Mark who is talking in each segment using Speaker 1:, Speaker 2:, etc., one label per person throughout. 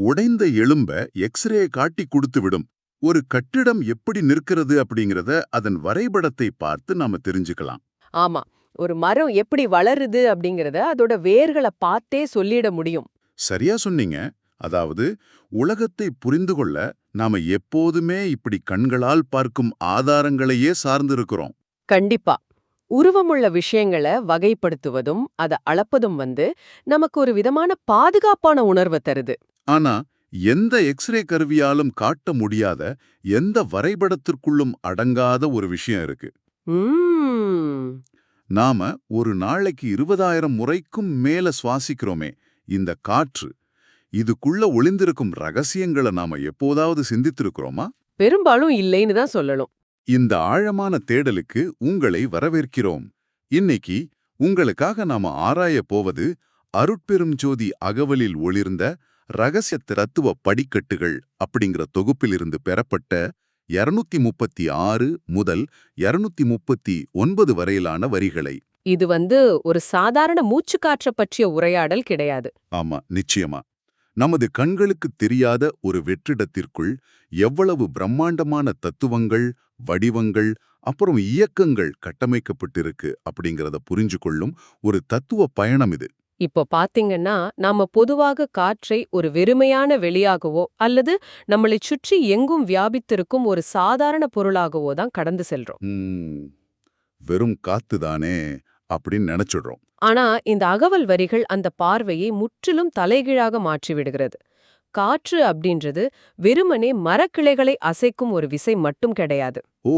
Speaker 1: உடைந்த எலும்ப எக்ஸ்ரே காட்டி கொடுத்துவிடும். ஒரு கட்டிடம் எப்படி நிற்கிறது அப்படிங்கறத அதன் வரைபடத்தை பார்த்து நாம தெரிஞ்சுக்கலாம்.
Speaker 2: ஆமா. ஒரு மரம் எப்படி வளருது அப்படிங்கறத அதோட வேர்கள பார்த்தே சொல்லிட முடியும்.
Speaker 1: சரியா சொன்னீங்க. அதாவது உலகத்தை புரிந்து கொள்ள நாம எப்போதுமே இப்படி கண்களால் பார்க்கும் ஆதாரங்களையே சார்ந்திருக்கிறோம்.
Speaker 2: கண்டிப்பா. உருவமுள்ள விஷயங்கள வகைப்படுத்துவதும் அத அளப்பதும் நமக்கு ஒரு விதமான பாதுகாப்பான உணர்வை தருது.
Speaker 1: ஆனா எந்த எக்ஸ்ரே கருவியாலும் காட்ட முடியாத, எந்த வரைபடத்திற்குள்ளும் அடங்காத ஒரு விஷயம் இருக்கு.
Speaker 2: ம்ம்.
Speaker 1: நாம ஒரு நாளைக்கு 20,000 முறைக்கும் மேல சுவாசிக்கிறோமே, இந்த காற்று, இதுக்குள்ள ஒளிந்திருக்கும் ரகசியங்களை நாம எப்போதாவது சிந்தித்திருக்கிறோமா?
Speaker 2: பெரும்பாலும் இல்லைன்னு தான் சொல்லணும்.
Speaker 1: இந்த ஆழமான தேடலுக்கு உங்களை வரவேற்கிறோம். இன்னைக்கு உங்களுக்காக நாம ஆராயப் போவது அருட்பெரும் ஜோதி அகவலில் ஒளிர்ந்த ரகசிய தத்துவ படிக்கட்டுகள் அப்படிங்கிற தொகுப்பிலிருந்து பெறப்பட்ட 236 முதல் 239 வரையிலான வரிகளை.
Speaker 2: இது ஒரு சாதாரண மூச்சுக்காற்ற பற்றிய உரையாடல் கிடையாது.
Speaker 1: ஆமா, நிச்சயமா. நமது கண்களுக்கு தெரியாத ஒரு வெற்றிடத்திற்குள் எவ்வளவு பிரம்மாண்டமான தத்துவங்கள், வடிவங்கள், அப்புறம் இயக்கங்கள் கட்டமைக்கப்பட்டிருக்கு அப்படிங்கறத புரிஞ்சு கொள்ளும் ஒரு தத்துவ பயணம் இது.
Speaker 2: இப்போ பாத்தீங்கன்னா, நாம பொதுவாக காற்றை ஒரு வெறுமையான வெளியாகவோ அல்லது நம்மளை சுற்றி எங்கும் வியாபித்திருக்கும் ஒரு சாதாரண பொருளாகவோ தான் கடந்து செல்றோம்.
Speaker 1: வெறும் காத்துதானே அப்படின்னு நினைச்சிடுறோம்.
Speaker 2: ஆனா இந்த அகவல் வரிகள் அந்த பார்வையை முற்றிலும் தலைகீழாக மாற்றிவிடுகிறது. காற்று அப்படின்றது வெறுமனே மரக்கிளைகளை அசைக்கும் ஒரு விசை மட்டும் கிடையாது.
Speaker 1: ஓ,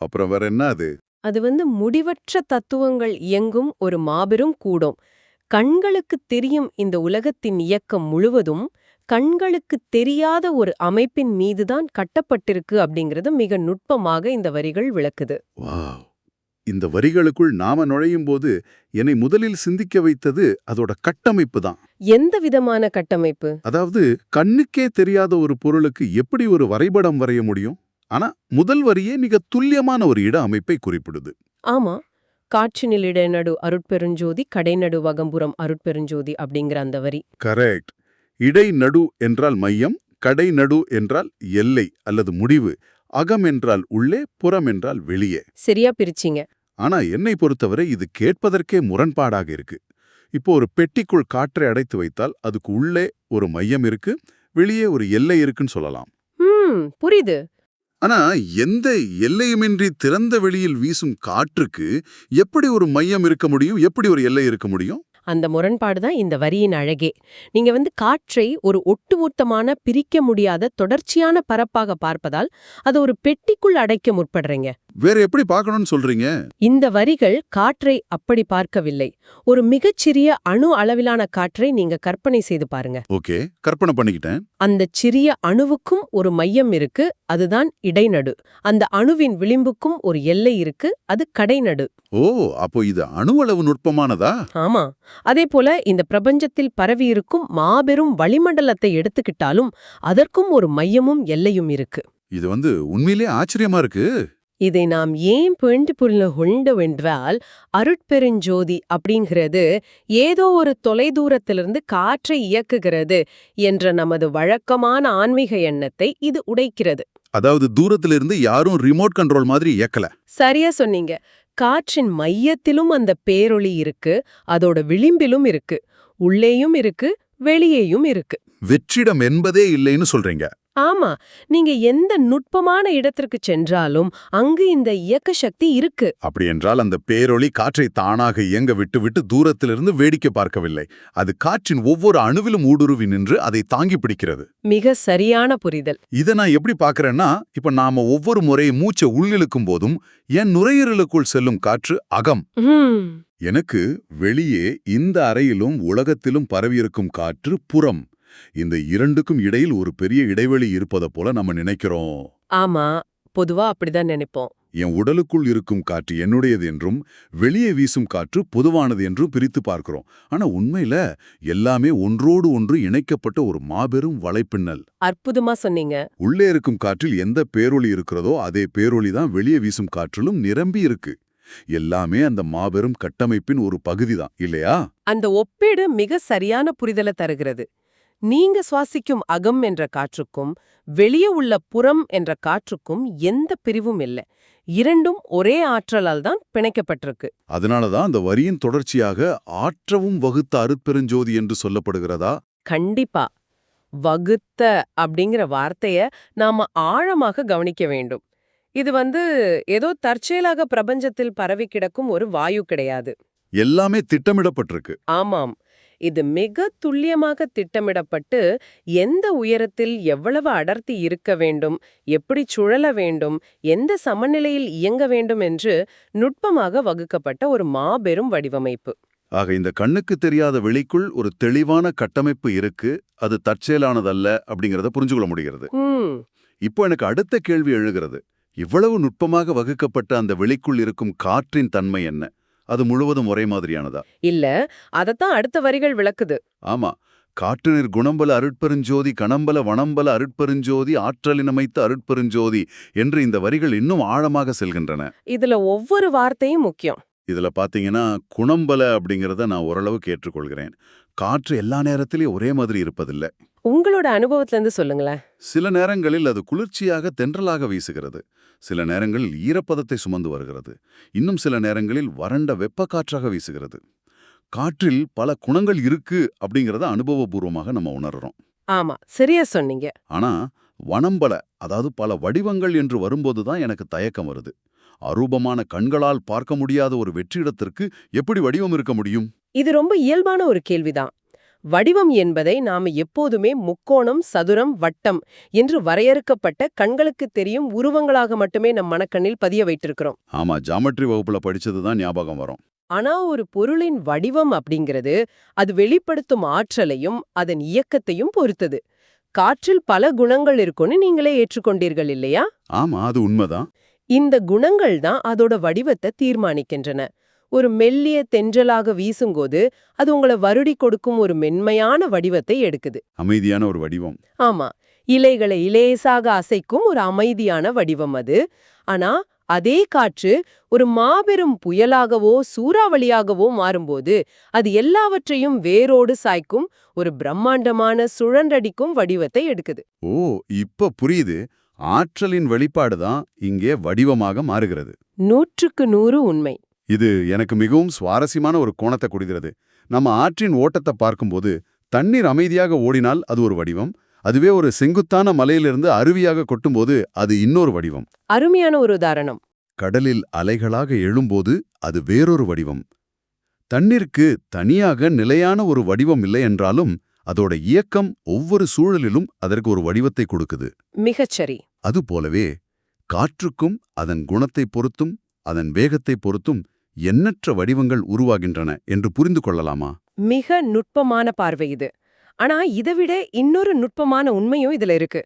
Speaker 1: அப்புறம் வேற என்ன அது?
Speaker 2: அது முடிவற்ற தத்துவங்கள் இயங்கும் ஒரு மாபெரும் கூடம். கண்களுக்கு தெரியும் இந்த உலகத்தின் இயக்கம் முழுவதும் கண்களுக்கு தெரியாத ஒரு அமைப்பின் மீதுதான் கட்டப்பட்டிருக்கு அப்படிங்கிறது மிக நுட்பமாக இந்த வரிகள் விளக்குது.
Speaker 1: வாவ்! இந்த வரிகளுக்குள் நாம நுழையும் போது என்னை முதலில் சிந்திக்க வைத்தது அதோட கட்டமைப்பு தான்.
Speaker 2: எந்த விதமான கட்டமைப்பு?
Speaker 1: அதாவது கண்ணுக்கே தெரியாத ஒரு பொருளுக்கு எப்படி ஒரு வரைபடம் வரைய முடியும்? ஆனா முதல் வரியே மிக துல்லியமான ஒரு இட அமைப்பை குறிப்பிடுது.
Speaker 2: ஆமா. காற்றினில் இடைநடு அருட்பெருஞ்சோதி கடைநடு வகம்புறம் அருட்பெருஞ்சோதி அப்படிங்கிற அந்த வரி.
Speaker 1: கரெக்ட். இடை நடு என்றால் மையம், கடை நடு என்றால் எல்லை அல்லது முடிவு, அகம் என்றால் உள்ளே, புறம் என்றால் வெளியே.
Speaker 2: சரியா பிரிச்சிங்க.
Speaker 1: ஆனா என்னை பொறுத்தவரை இது கேட்பதற்கே முரண்பாடாக இருக்கு. இப்போ ஒரு பெட்டிக்குள் காற்றை அடைத்து வைத்தால் அதுக்கு உள்ளே ஒரு மையம் இருக்கு, வெளியே ஒரு எல்லை இருக்குன்னு சொல்லலாம்.
Speaker 2: புரியுது.
Speaker 1: ஆனா எந்த எல்லையுமின்றி திறந்த வெளியில் வீசும் காற்றுக்கு எப்படி ஒரு மையம் இருக்க முடியும், எப்படி ஒரு எல்லை இருக்க முடியும்?
Speaker 2: அந்த முரண்பாடு தான் இந்த வரியின் அழகே. நீங்க காற்றை ஒரு ஒட்டுமொத்தமான பிரிக்க முடியாத தொடர்ச்சியான பரப்பாக பார்ப்பதால் அது ஒரு பெட்டிக்குள் அடைக்க முற்படுறீங்க.
Speaker 1: வேற எப்படி பார்க்கணும்னு சொல்றீங்க?
Speaker 2: இந்த வரிகள் காற்றை அப்படி பார்க்கவில்லை. ஒரு மிகச்சிறிய அணு அளவிலான காற்றை நீங்க கற்பனை செய்து பாருங்க.
Speaker 1: ஓகே, கற்பனை பண்ணிக்கிட்டேன்.
Speaker 2: அந்த சிறிய அணுவுக்கும் ஒரு மையம் இருக்கு, அதுதான் இடைநடு. அந்த அணுவின் விளிம்புக்கும் ஒரு எல்லை இருக்கு, அது கடைநடு.
Speaker 1: ஓ, அப்போ இது அணுவளவு நுட்பமானதா?
Speaker 2: ஆமா. அதே போல இந்த பிரபஞ்சத்தில் பரவியிருக்கும் மாபெரும் வளிமண்டலத்தை எடுத்துக்கிட்டாலும் அதற்கும் ஒரு மையமும் எல்லையும் இருக்கு.
Speaker 1: இது உண்மையிலே ஆச்சரியமா இருக்கு.
Speaker 2: இதை நாம் ஏன் புரிந்து கொண்டவென்றால், அருட்பெருஞ்சோதி அப்படிங்கிறது ஏதோ ஒரு தொலைதூரத்திலிருந்து காற்றை இயக்குகிறது என்ற நமது வழக்கமான ஆன்மீக எண்ணத்தை இது உடைக்கிறது.
Speaker 1: அதாவது தூரத்திலிருந்து யாரும் ரிமோட் கண்ட்ரோல் மாதிரி இயக்கல.
Speaker 2: சரியா சொன்னீங்க. காற்றின் மையத்திலும் அந்த பேரொளி இருக்கு, அதோட விளிம்பிலும் இருக்கு, உள்ளேயும் இருக்கு, வெளியேயும் இருக்கு.
Speaker 1: வெற்றிடம் என்பதே இல்லைன்னு சொல்றீங்க.
Speaker 2: ஆமா. நீங்க எந்த நுட்பமான இடத்திற்கு சென்றாலும் அங்கு இந்த இயக்க சக்தி இருக்கு.
Speaker 1: அப்படி என்றால் அந்த பேரொளி காற்றை தானாக இயங்க விட்டு தூரத்திலிருந்து வேடிக்கை பார்க்கவில்லை. அது காற்றின் ஒவ்வொரு அணுவிலும் ஊடுருவி நின்று அதை தாங்கி பிடிக்கிறது.
Speaker 2: மிக சரியான புரிதல்.
Speaker 1: இதை நான் எப்படி பார்க்கறேன்னா, இப்ப நாம ஒவ்வொரு முறை மூச்சை உள்ளிழுக்கும் போதும் என் நுரையீரலுக்குள் செல்லும் காற்று அகம். எனக்கு வெளியே இந்த அறையிலும் உலகத்திலும் பரவியிருக்கும் காற்று புறம். இந்த இரண்டுக்கும் இடையில் ஒரு பெரிய இடைவெளி இருப்பதை போல நம்ம நினைக்கிறோம்.
Speaker 2: ஆமா, பொதுவா அப்படிதான் நினைப்போம்.
Speaker 1: என் உடலுக்குள் இருக்கும் காற்று என்னுடையது என்றும் வெளியே வீசும் காற்று பொதுவானது என்றும் பிரித்து பார்க்கிறோம். ஆனா உண்மையில எல்லாமே ஒன்றோடு ஒன்று இணைக்கப்பட்ட ஒரு மாபெரும் வலைப்பின்னல்.
Speaker 2: அற்புதமா சொன்னீங்க.
Speaker 1: உள்ளே இருக்கும் காற்றில் எந்த பேரொளி இருக்கிறதோ அதே பேரொளி தான் வெளியே வீசும் காற்றிலும் நிரம்பி இருக்கு. எல்லாமே அந்த மாபெரும் கட்டமைப்பின் ஒரு பகுதிதான், இல்லையா?
Speaker 2: அந்த ஒப்பீடு மிக சரியான புரிதலை தருகிறது. நீங்க சுவாசிக்கும் அகம் என்ற காற்றுக்கும் வெளியே உள்ள புறம் என்ற காற்றுக்கும் எந்த பிரிவும் இல்ல. இரண்டும் ஒரே ஆற்றலால் தான் பிணைக்கப்பட்டிருக்கு.
Speaker 1: அதனாலதான் அந்த வரியின் தொடர்ச்சியாக ஆற்றவும் வகுத்த அருட்பெருஞ்சோதி என்று சொல்லப்படுகிறதா?
Speaker 2: கண்டிப்பா. வகுத்த அப்படிங்கிற வார்த்தைய நாம ஆழமாக கவனிக்க வேண்டும். இது ஏதோ தற்செயலாக பிரபஞ்சத்தில் பரவி கிடக்கும் ஒரு வாயு கிடையாது.
Speaker 1: எல்லாமே திட்டமிடப்பட்டிருக்கு.
Speaker 2: ஆமாம். இது மிக துல்லியமாக திட்டமிடப்பட்டு எந்த உயரத்தில் எவ்வளவு அடர்த்தி இருக்க வேண்டும், எப்படி சுழல வேண்டும், எந்த சமநிலையில் இயங்க வேண்டும் என்று நுட்பமாக வகுக்கப்பட்ட ஒரு மாபெரும் வடிவமைப்பு.
Speaker 1: ஆக இந்த கண்ணுக்கு தெரியாத வெளிக்குள் ஒரு தெளிவான கட்டமைப்பு இருக்கு, அது தற்செயலானதல்ல அப்படிங்கறத புரிஞ்சுக்கொள்ள முடிகிறது. இப்போ எனக்கு அடுத்த கேள்வி எழுகிறது. இவ்வளவு நுட்பமாக வகுக்கப்பட்ட அந்த வெளிக்குள் இருக்கும் காற்றின் தன்மை என்ன? அது முழுவதும் ஒரே மாதிரியானதா?
Speaker 2: இல்ல, அதத்தான் அடுத்த வரிகள் விளக்குது.
Speaker 1: ஆமா. காற்றுநீர் குணம்பல அருட்பெருஞ்சோதி கணம்பல வனம்பல அருட்பெருஞ்சோதி ஆற்றலினமைத்த அருட்பெருஞ்சோதி என்று இந்த வரிகள் இன்னும் ஆழமாக செல்கின்றன.
Speaker 2: இதுல ஒவ்வொரு வார்த்தையும் முக்கியம்.
Speaker 1: இதுல பாத்தீங்கன்னா குணம்பல அப்படிங்கறத நான் ஓரளவுக்கு ஏற்றுக்கொள்கிறேன். காற்று எல்லா நேரத்திலயும் ஒரே மாதிரி இருப்பதில்லை.
Speaker 2: உங்களோட அனுபவத்துல இருந்து சொல்லுங்களேன்.
Speaker 1: சில நேரங்களில் அது குளிர்ச்சியாக தென்றலாக வீசுகிறது, சில நேரங்களில் ஈரப்பதத்தை சுமந்து வருகிறது, இன்னும் சில நேரங்களில் வறண்ட வெப்ப காற்றாக வீசுகிறது. காற்றில் பல குணங்கள் இருக்கு அப்படிங்கறத அனுபவபூர்வமாக நம்ம உணர்றோம்.
Speaker 2: ஆமா, சரியா சொன்னீங்க.
Speaker 1: ஆனா வனம்பல, அதாவது பல வடிவங்கள் என்று வரும்போதுதான் எனக்கு தயக்கம் வருது. அரூபமான கண்களால் பார்க்க முடியாத ஒரு வெற்றிடத்திற்கு எப்படி வடிவம் இருக்க முடியும்?
Speaker 2: இது ரொம்ப இயல்பான ஒரு கேள்விதான். வடிவம் என்பதை நாம எப்போதுமே முக்கோணம், சதுரம், வட்டம் என்று வரையறுக்கப்பட்ட கண்களுக்கு தெரியும் உருவங்களாக மட்டுமே நம் மனக்கண்ணில் பதிய வைத்திருக்கிறோம்.
Speaker 1: ஆமா, ஜாமெட்ரி வகுப்புல படிச்சதுதான் ஞாபகம் வரும்.
Speaker 2: ஆனா ஒரு பொருளின் வடிவம் அப்படிங்கிறது அது வெளிப்படுத்தும் ஆற்றலையும் அதன் இயக்கத்தையும் பொறுத்தது. காற்றில் பல குணங்கள் இருக்குன்னு நீங்களே ஏற்றுக்கொண்டீர்கள் இல்லையா?
Speaker 1: ஆமா, அது உண்மைதான்.
Speaker 2: இந்த குணங்கள் தான் அதோட வடிவத்தை தீர்மானிக்கின்றன. ஒரு மெல்லிய தென்றலாக வீசும்போது அது உங்களை வருடி கொடுக்கும் ஒரு மென்மையான வடிவத்தை எடுக்குது.
Speaker 1: அமைதியான ஒரு வடிவம்.
Speaker 2: ஆமா, இலைகளை இலேசாக அசைக்கும் ஒரு அமைதியான வடிவம் அது. ஆனா அதே காற்று ஒரு மாபெரும் புயலாகவோ சூறாவளியாகவோ மாறும்போது அது எல்லாவற்றையும் வேரோடு சாய்க்கும் ஒரு பிரம்மாண்டமான சுழன்றடிக்கும் வடிவத்தை எடுக்குது.
Speaker 1: ஓ, இப்ப புரியுது. ஆற்றலின் வெளிப்பாடுதான் இங்கே வடிவமாக மாறுகிறது.
Speaker 2: 100க்கு 100 உண்மை.
Speaker 1: இது எனக்கு மிகவும் சுவாரஸ்யமான ஒரு கோணத்தை கொடுக்கிறது. நம்ம ஆற்றின் ஓட்டத்தை பார்க்கும்போது தண்ணீர் அமைதியாக ஓடினால் அது ஒரு வடிவம், அதுவே ஒரு செங்குத்தான மலையிலிருந்து அருவியாக கொட்டும்போது அது இன்னொரு வடிவம்.
Speaker 2: அருமையான ஒரு உதாரணம்.
Speaker 1: கடலில் அலைகளாக எழும்போது அது வேறொரு வடிவம். தண்ணீருக்கு தனியாக நிலையான ஒரு வடிவம் இல்லை என்றாலும் அதோட இயக்கம் ஒவ்வொரு சூழலிலும் அதற்கு ஒரு வடிவத்தை கொடுக்குது.
Speaker 2: மிகச்சரி.
Speaker 1: அதுபோலவே காற்றுக்கும் அதன் குணத்தை பொறுத்தும் அதன் வேகத்தை பொறுத்தும் எண்ணற்ற வடிவங்கள் உருவாகின்றன என்று புரிந்து கொள்ளலாமா?
Speaker 2: மிக நுட்பமான பார்வை இது. ஆனா இதைவிட இன்னொரு நுட்பமான உண்மையும் இதுல இருக்கு.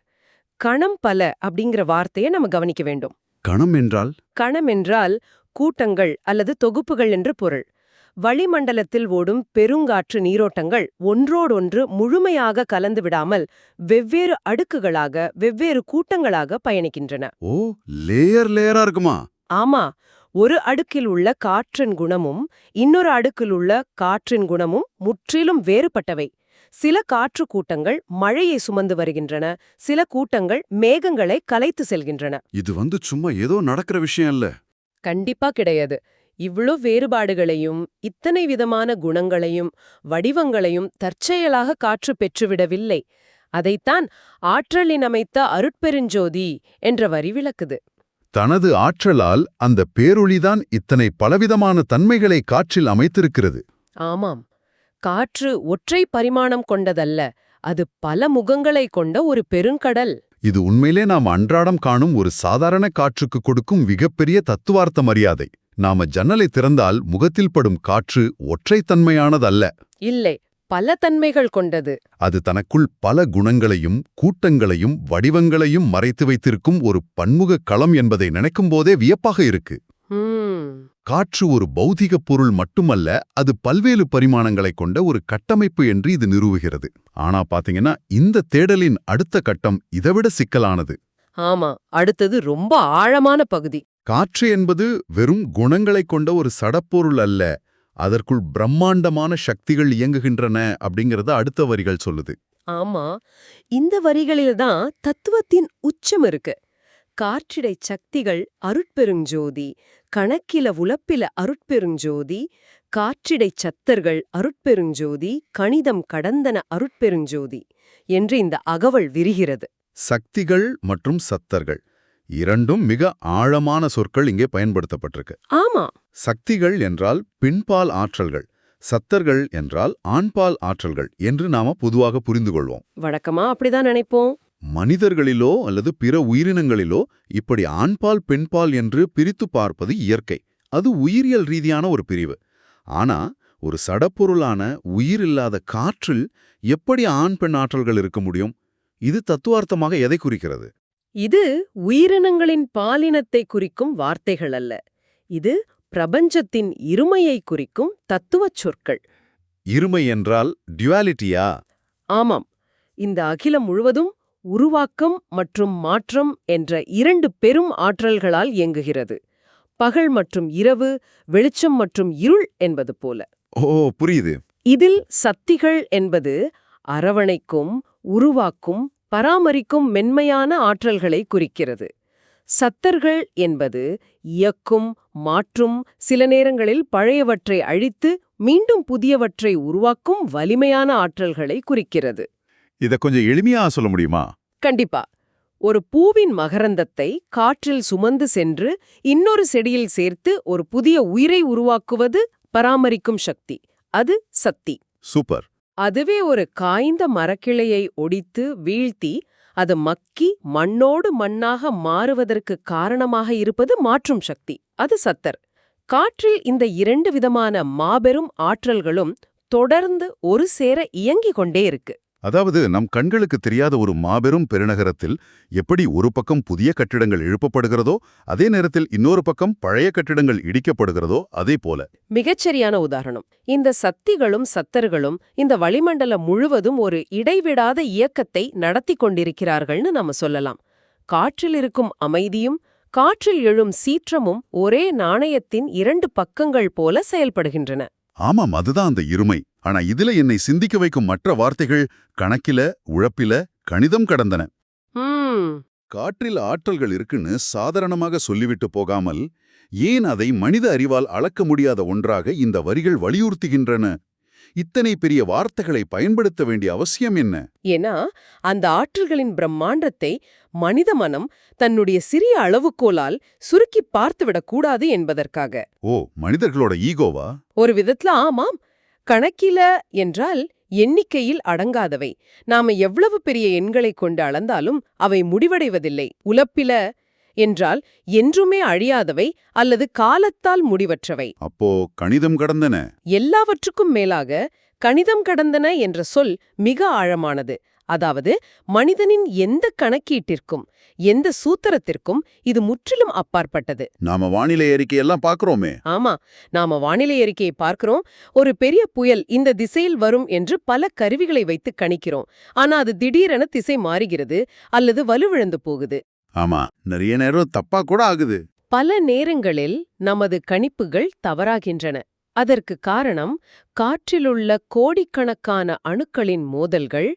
Speaker 2: கணம் பல அப்படிங்கிற வார்த்தையை நம்ம கவனிக்க வேண்டும்.
Speaker 1: கணம் என்றால்?
Speaker 2: கணம் என்றால் கூட்டங்கள் அல்லது தொகுப்புகள் என்று பொருள். வளிமண்டலத்தில் ஓடும் பெருங்காற்று நீரோட்டங்கள் ஒன்றோடொன்று முழுமையாக கலந்து விடாமல் வெவ்வேறு அடுக்குகளாக வெவ்வேறு கூட்டங்களாக பயணிக்கின்றன.
Speaker 1: ஓ, லேயர் லேயரா இருக்குமா?
Speaker 2: ஆமா, ஒரு அடுக்கில் உள்ள காற்றின் குணமும் இன்னொரு அடுக்கில் உள்ள காற்றின் குணமும் முற்றிலும் வேறுபட்டவை. சில காற்று கூட்டங்கள் மழையை சுமந்து வருகின்றன, சில கூட்டங்கள் மேகங்களை கலைத்து செல்கின்றன.
Speaker 1: இது சும்மா ஏதோ நடக்கிற விஷயம் இல்ல.
Speaker 2: கண்டிப்பா கிடையாது. இவ்ளோ வேறுபாடுகளையும் இத்தனை விதமான குணங்களையும் வடிவங்களையும் தற்செயலாக காற்று பெற்றுவிடவில்லை. அதைத்தான் ஆற்றலினமைத்த அருட்பெருஞ்சோதி என்ற வரி விளக்குது.
Speaker 1: தனது ஆற்றலால் அந்த பேரொளிதான் இத்தனை பலவிதமான தன்மைகளை காற்றில் அமைத்திருக்கிறது.
Speaker 2: ஆமாம், காற்று ஒற்றை பரிமாணம் கொண்டதல்ல, அது பல முகங்களை கொண்ட ஒரு பெருங்கடல்.
Speaker 1: இது உண்மையிலே நாம் அன்றாடம் காணும் ஒரு சாதாரண காற்றுக்கு கொடுக்கும் மிகப்பெரிய தத்துவார்த்த மரியாதை. நாம ஜன்னலை திறந்தால் முகத்தில் படும் காற்று ஒற்றைத்தன்மையானதல்ல.
Speaker 2: இல்லை, பல தன்மைகள் கொண்டது.
Speaker 1: அது தனக்குள் பல குணங்களையும் கூட்டங்களையும் வடிவங்களையும் மறைத்து வைத்திருக்கும் ஒரு பன்முக களம் என்பதை நினைக்கும் போதே வியப்பாக இருக்கு. காற்று ஒரு பௌதிக பொருள் மட்டுமல்ல, அது பல்வேறு பரிமாணங்களை கொண்ட ஒரு கட்டமைப்பு என்று இது நிறுவுகிறது. ஆனா பாத்தீங்கன்னா இந்த தேடலின் அடுத்த கட்டம் இதைவிட சிக்கலானது.
Speaker 2: ஆமா, அடுத்தது ரொம்ப ஆழமான பகுதி.
Speaker 1: காற்று என்பது வெறும் குணங்களைக் கொண்ட ஒரு சடப்பொருள் அல்ல, அதற்குள் பிரம்மாண்டமான சக்திகள் இயங்குகின்றன அப்படிங்கறத அடுத்த வரிகள் சொல்லுது.
Speaker 2: ஆமா, இந்த வரிகளில்தான் தத்துவத்தின் உச்சம் இருக்கு. காற்றிடை சக்திகள் அருட்பெருஞ்சோதி, கணக்கில உலப்பில அருட்பெருஞ்சோதி, காற்றிடை சத்தர்கள் அருட்பெருஞ்சோதி, கணிதம் கடந்தன அருட்பெருஞ்சோதி என்று இந்த அகவல் விரிகிறது.
Speaker 1: சக்திகள் மற்றும் சத்தர்கள் இரண்டும் மிக ஆழமான சொற்கள் இங்கே பயன்படுத்தப்பட்டிருக்கு.
Speaker 2: ஆமா,
Speaker 1: சக்திகள் என்றால் பின்பால் ஆற்றல்கள், சத்தர்கள் என்றால் ஆண்பால் ஆற்றல்கள் என்று நாம பொதுவாக புரிந்து கொள்வோம்.
Speaker 2: வழக்கமா அப்படிதான் நினைப்போம்.
Speaker 1: மனிதர்களிலோ அல்லது பிற உயிரினங்களிலோ இப்படி ஆண்பால் பெண்பால் என்று பிரித்து பார்ப்பது இயற்கை. அது உயிரியல் ரீதியான ஒரு பிரிவு. ஆனா ஒரு சடப்பொருளான உயிரில்லாத காற்றில் எப்படி ஆண் பெண் ஆற்றல்கள் இருக்க முடியும்? இது தத்துவார்த்தமாக எதை குறிக்கிறது?
Speaker 2: இது உயிரினங்களின் பாலினத்தை குறிக்கும் வார்த்தைகள் அல்ல. இது பிரபஞ்சத்தின் இருமையை குறிக்கும் தத்துவச் சொற்கள்.
Speaker 1: இருமை என்றால் டியூவாலிட்டியா?
Speaker 2: ஆமாம், இந்த அகிலம் முழுவதும் உருவாக்கம் மற்றும் மாற்றம் என்ற இரண்டு பெரும் ஆற்றல்களால் இயங்குகிறது. பகல் மற்றும் இரவு, வெளிச்சம் மற்றும் இருள் என்பது போல.
Speaker 1: ஓ, புரியுது.
Speaker 2: இதில் சக்திகள் என்பது அரவணைக்கும், உருவாக்கும், பராமரிக்கும் மென்மையான ஆற்றல்களை குறிக்கிறது. சத்தர்கள் என்பது இயக்கும், மாற்றும், சில நேரங்களில் பழையவற்றை அழித்து மீண்டும் புதியவற்றை உருவாக்கும் வலிமையான ஆற்றல்களை குறிக்கிறது.
Speaker 1: இத கொஞ்சம் எளிமையா சொல்ல முடியுமா?
Speaker 2: கண்டிப்பா. ஒரு பூவின் மகரந்தத்தை காற்றில் சுமந்து சென்று இன்னொரு செடியில் சேர்த்து ஒரு புதிய உயிரை உருவாக்குவது பராமரிக்கும் சக்தி. அது சக்தி.
Speaker 1: சூப்பர்.
Speaker 2: அதுவே ஒரு காய்ந்த மரக்கிளையை ஒடித்து வீழ்த்தி அது மக்கி மண்ணோடு மண்ணாக மாறுவதற்கு காரணமாக இருப்பது மாற்றும் சக்தி. அது சத்தர். காற்றில் இந்த இரண்டு விதமான மாபெரும் ஆற்றல்களும் தொடர்ந்து ஒரு சேர இயங்கிக் கொண்டே இருக்கு.
Speaker 1: அதாவது நம் கண்களுக்கு தெரியாத ஒரு மாபெரும் பெருநகரத்தில் எப்படி ஒரு பக்கம் புதிய கட்டிடங்கள் எழுப்பப்படுகிறதோ அதே நேரத்தில் இன்னொரு பக்கம் பழைய கட்டிடங்கள் இடிக்கப்படுகிறதோ அதே போல.
Speaker 2: மிகச்சரியான உதாரணம். இந்த சக்திகளும் சத்தர்களும் இந்த வளிமண்டலம் முழுவதும் ஒரு இடைவிடாத இயக்கத்தை நடத்தி கொண்டிருக்கிறார்கள்னு நாம சொல்லலாம். காற்றில் இருக்கும் அமைதியும் காற்றில் எழும் சீற்றமும் ஒரே நாணயத்தின் இரண்டு பக்கங்கள் போல செயல்படுகின்றன.
Speaker 1: ஆமாம், அதுதான் அந்த இருமை. ஆனா இதுல என்னை சிந்திக்க வைக்கும் மற்ற வார்த்தைகள் கணக்கில, உழப்பில, கணிதம் கடந்தன. காற்றில் ஆற்றல்கள் இருக்குன்னு சாதாரணமாக சொல்லிவிட்டு போகாமல் ஏன் அதை மனித அறிவால் அளக்க முடியாத ஒன்றாக இந்த வரிகள் வலியுறுத்துகின்றன? இத்தனை பெரிய வார்த்தைகளை பயன்படுத்த வேண்டிய அவசியம் என்ன?
Speaker 2: ஏன்னா அந்த ஆற்றல்களின் பிரம்மாண்டத்தை மனித மனம் தன்னுடைய சிறிய அளவுகோலால் சுருக்கி பார்த்துவிடக் கூடாது என்பதற்காக.
Speaker 1: ஓ, மனிதர்களோட ஈகோவா?
Speaker 2: ஒரு விதத்துல ஆமாம். கணக்கில என்றால் எண்ணிக்கையில் அடங்காதவை. நாம எவ்வளவு பெரிய எண்களை கொண்டு அளந்தாலும் அவை முடிவடைவதில்லை. உலப்பில என்றால் என்றுமே அழியாதவை அல்லது காலத்தால் முடிவற்றவை.
Speaker 1: அப்போ கணிதம் கடந்தன.
Speaker 2: எல்லாவற்றுக்கும் மேலாக கணிதம் கடந்தன என்ற சொல் மிக ஆழமானது. அதாவது மனிதனின் எந்த கணக்கீட்டிற்கும் எந்த சூத்திரத்திற்கும் இது முற்றிலும் அப்பாற்பட்டது.
Speaker 1: நாம வானிலை அறிக்கையெல்லாம் பார்க்கறோமே.
Speaker 2: ஆமா, நாம வானிலை அறிக்கையை பார்க்கிறோம். ஒரு பெரிய புயல் இந்த திசையில் வரும் என்று பல கருவிகளை வைத்து கணிக்கிறோம். ஆனா அது திடீரென திசை மாறுகிறது அல்லது வலுவிழந்து போகுது.
Speaker 1: ஆமா, நிறைய நேரம் தப்பா கூட ஆகுது.
Speaker 2: பல நேரங்களில் நமது கணிப்புகள் தவறாகின்றன. அதற்கு காரணம் காற்றிலுள்ள கோடிக்கணக்கான அணுக்களின் மோதல்கள்,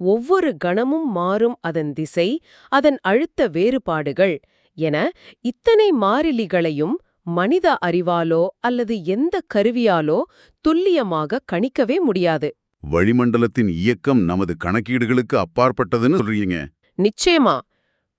Speaker 2: ஒவ்வொரு கணமும் மாறும் அதன் திசை, அதன் அழுத்த வேறுபாடுகள் என இத்தனை மாறிலிகளையும் மனித அறிவாலோ அல்லது எந்த கருவியாலோ துல்லியமாக கணிக்கவே முடியாது.
Speaker 1: வளிமண்டலத்தின் இயக்கம் நமது கணக்கீடுகளுக்கு அப்பாற்பட்டதுன்னு சொல்றீங்க.
Speaker 2: நிச்சயமா.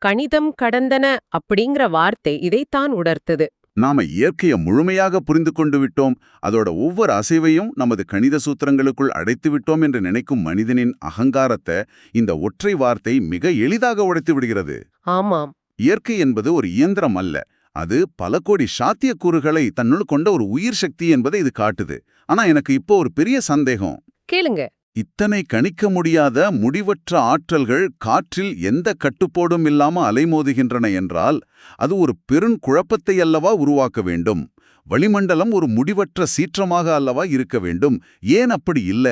Speaker 2: கணிதம் கடந்தன அப்படிங்கிற வார்த்தை இதைத்தான் உணர்த்தது.
Speaker 1: நாம இயற்கையை முழுமையாக புரிந்து கொண்டு விட்டோம், அதோட ஒவ்வொரு அசைவையும் நமது கணித சூத்திரங்களுக்குள் அடைத்து விட்டோம் என்று நினைக்கும் மனிதனின் அகங்காரத்தை இந்த ஒற்றை வார்த்தை மிக எளிதாக உடைத்து விடுகிறது.
Speaker 2: ஆமாம்.
Speaker 1: இயற்கை என்பது ஒரு இயந்திரம் அல்ல, அது பல கோடி சாத்தியக்கூறுகளை தன்னுள் கொண்ட ஒரு உயிர் சக்தி என்பதை இது காட்டுது. ஆனா எனக்கு இப்போ ஒரு பெரிய சந்தேகம்.
Speaker 2: கேளுங்க.
Speaker 1: இத்தனை கணிக்க முடியாத முடிவற்ற ஆற்றல்கள் காற்றில் எந்த கட்டுப்பாடும் இல்லாம அலைமோதுகின்றன என்றால் அது ஒரு பெருங்குழப்பத்தை அல்லவா உருவாக்க வேண்டும்? வளிமண்டலம் ஒரு முடிவற்ற சீற்றமாக அல்லவா இருக்க வேண்டும்? ஏன் அப்படி இல்ல?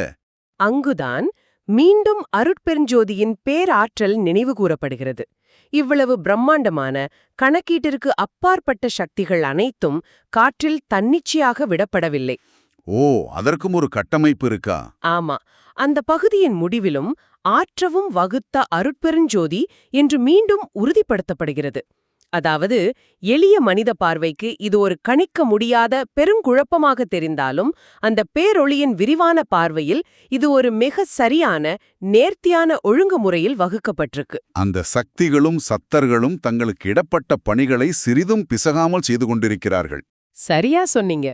Speaker 2: அங்குதான் மீண்டும் அருட்பெருஞ்சோதியின் பேராற்றல் நினைவு கூறப்படுகிறது. இவ்வளவு பிரம்மாண்டமான கணக்கீட்டிற்கு அப்பாற்பட்ட சக்திகள் அனைத்தும் காற்றில் தன்னிச்சையாக விடப்படவில்லை.
Speaker 1: ஓ, அதற்கும் ஒரு கட்டமைப்பு இருக்கா?
Speaker 2: ஆமா. அந்த பகுதியின் முடிவிலும் ஆற்றவும் வகுத்த அருட்பெருஞ்சோதி என்று மீண்டும் உறுதிப்படுத்தப்படுகிறது. அதாவது எளிய மனித பார்வைக்கு இது ஒரு கணிக்க முடியாத பெருங்குழப்பமாக தெரிந்தாலும் அந்த பேரொளியின் விரிவான பார்வையில் இது ஒரு மிக சரியான நேர்த்தியான ஒழுங்குமுறையில் வகுக்கப்பட்டிருக்கு.
Speaker 1: அந்த சக்திகளும் சத்தர்களும் தங்களுக்கு இடப்பட்ட பணிகளை சிறிதும் பிசகாமல் செய்து கொண்டிருக்கிறார்கள்.
Speaker 2: சரியா சொன்னீங்க.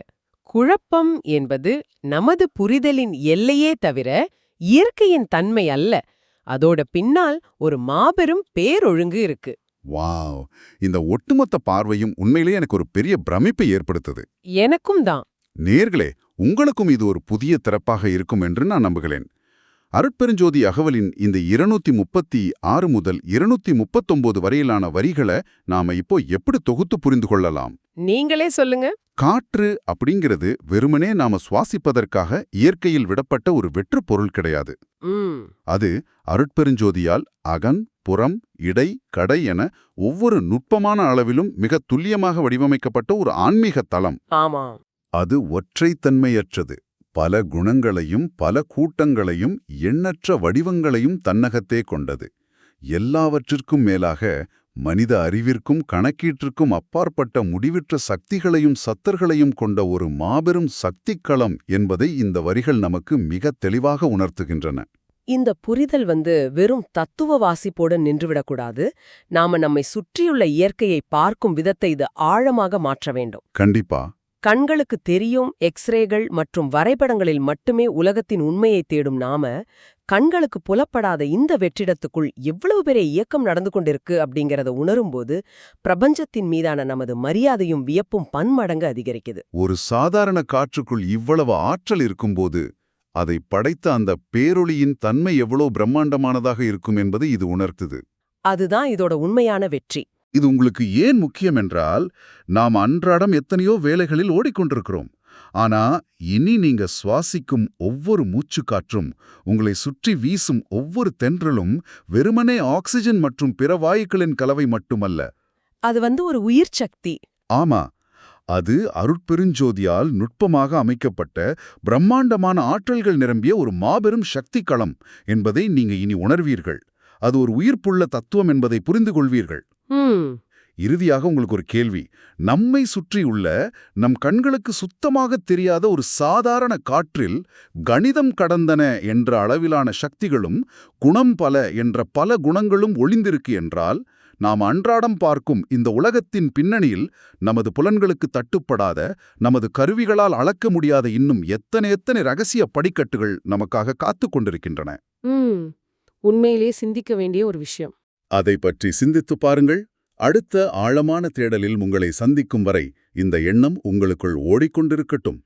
Speaker 2: குழப்பம் என்பது நமது புரிதலின் எல்லையே தவிர இயற்கையின் தன்மை அல்ல. அதோட பின்னால் ஒரு மாபெரும் பேரொழுங்கு இருக்கு.
Speaker 1: வாவ், இந்த ஒட்டுமொத்த பார்வையும் உண்மையிலேயே எனக்கு ஒரு பெரிய பிரமிப்பை ஏற்படுத்துது.
Speaker 2: எனக்கும் தான்.
Speaker 1: நேர்களே, உங்களுக்கும் இது ஒரு புதிய திறப்பாக இருக்கும் என்று நான் நம்புகிறேன். அருட்பெருஞ்சோதி அகவலின் இந்த 236 முதல் 239 வரையிலான வரிகளை நாம இப்போ எப்படி தொகுத்து புரிந்து கொள்ளலாம்?
Speaker 2: நீங்களே சொல்லுங்க.
Speaker 1: காற்று அப்படிங்கிறது வெறுமனே நாம சுவாசிப்பதற்காக இயற்கையில் விடப்பட்ட ஒரு வெற்று பொருள் கிடையாது. அது அருட்பெருஞ்சோதியால் அகன், புறம், இடை, கடை என ஒவ்வொரு நுட்பமான அளவிலும் மிக துல்லியமாக வடிவமைக்கப்பட்ட ஒரு ஆன்மீக தளம்.
Speaker 2: ஆமா.
Speaker 1: அது ஒற்றைத்தன்மையற்றது. பல குணங்களையும் பல கூட்டங்களையும் எண்ணற்ற வடிவங்களையும் தன்னகத்தே கொண்டது. எல்லாவற்றிற்கும் மேலாக மனித அறிவிற்கும் கணக்கீட்டிற்கும் அப்பாற்பட்ட முடிவற்ற சக்திகளையும் சத்தர்களையும் கொண்ட ஒரு மாபெரும் சக்திக்களம் என்பதை இந்த வரிகள் நமக்கு மிக தெளிவாக உணர்த்துகின்றன.
Speaker 2: இந்த புரிதல் வெறும் தத்துவ வாசிப்போடு நின்றுவிடக்கூடாது. நாம நம்மை சுற்றியுள்ள இயற்கையை பார்க்கும் விதத்தை இது ஆழமாக மாற்ற வேண்டும்.
Speaker 1: கண்டிப்பா.
Speaker 2: கண்களுக்கு தெரியும் எக்ஸ்ரேகள் மற்றும் வரைபடங்களில் மட்டுமே உலகத்தின் உண்மையை தேடும் நாம, கண்களுக்கு புலப்படாத இந்த வெற்றிடத்துக்குள் எவ்வளவு பெரிய இயக்கம் நடந்து கொண்டிருக்கு அப்படிங்கறத உணரும்போது பிரபஞ்சத்தின் மீதான நமது மரியாதையும் வியப்பும் பன்மடங்கு அதிகரிக்குது.
Speaker 1: ஒரு சாதாரண காற்றுக்குள் இவ்வளவு ஆற்றல் இருக்கும்போது அதை படைத்த அந்த பேரொளியின் தன்மை எவ்வளவு பிரம்மாண்டமானதாக இருக்கும் என்பது இது உணர்த்துது.
Speaker 2: அதுதான் இதோட உண்மையான வெற்றி.
Speaker 1: இது உங்களுக்கு ஏன் முக்கியம் என்றால், நாம் அன்றாடம் எத்தனையோ வேலைகளில் ஓடிக்கொண்டிருக்கிறோம். ஆனா இனி நீங்க சுவாசிக்கும் ஒவ்வொரு மூச்சுக்காற்றும், உங்களை சுற்றி வீசும் ஒவ்வொரு தென்றலும் வெறுமனே ஆக்சிஜன் மற்றும் பிற வாயுக்களின் கலவை மட்டுமல்ல.
Speaker 2: அது ஒரு உயிர் சக்தி.
Speaker 1: ஆமா, அது அருட்பெருஞ்சோதியால் நுட்பமாக அமைக்கப்பட்ட பிரம்மாண்டமான ஆற்றல்கள் நிரம்பிய ஒரு மாபெரும் சக்தி களம் என்பதை நீங்க இனி உணர்வீர்கள். அது ஒரு உயிர்ப்புள்ள தத்துவம் என்பதை புரிந்து கொள்வீர்கள். இறுதியாக உங்களுக்கு ஒரு கேள்வி. நம்மை சுற்றியுள்ள நம் கண்களுக்கு சுத்தமாக தெரியாத ஒரு சாதாரண காற்றில் கணிதம் கடந்தன என்ற அளவிலான சக்திகளும் குணம் பல என்ற பல குணங்களும் ஒளிந்திருக்கு என்றால், நாம் அன்றாடம் பார்க்கும் இந்த உலகத்தின் பின்னணியில் நமது புலன்களுக்கு தட்டுப்படாத, நமது கருவிகளால் அளக்க முடியாத இன்னும் எத்தனை ரகசிய படிக்கட்டுகள் நமக்காக காத்து கொண்டிருக்கின்றன.
Speaker 2: உண்மையிலே சிந்திக்க வேண்டிய ஒரு விஷயம்.
Speaker 1: அதை பற்றி சிந்தித்து பாருங்கள். அடுத்த ஆழமான தேடலில் உங்களை சந்திக்கும் வரை இந்த எண்ணம் உங்களுக்குள் ஓடிக்கொண்டிருக்கட்டும்.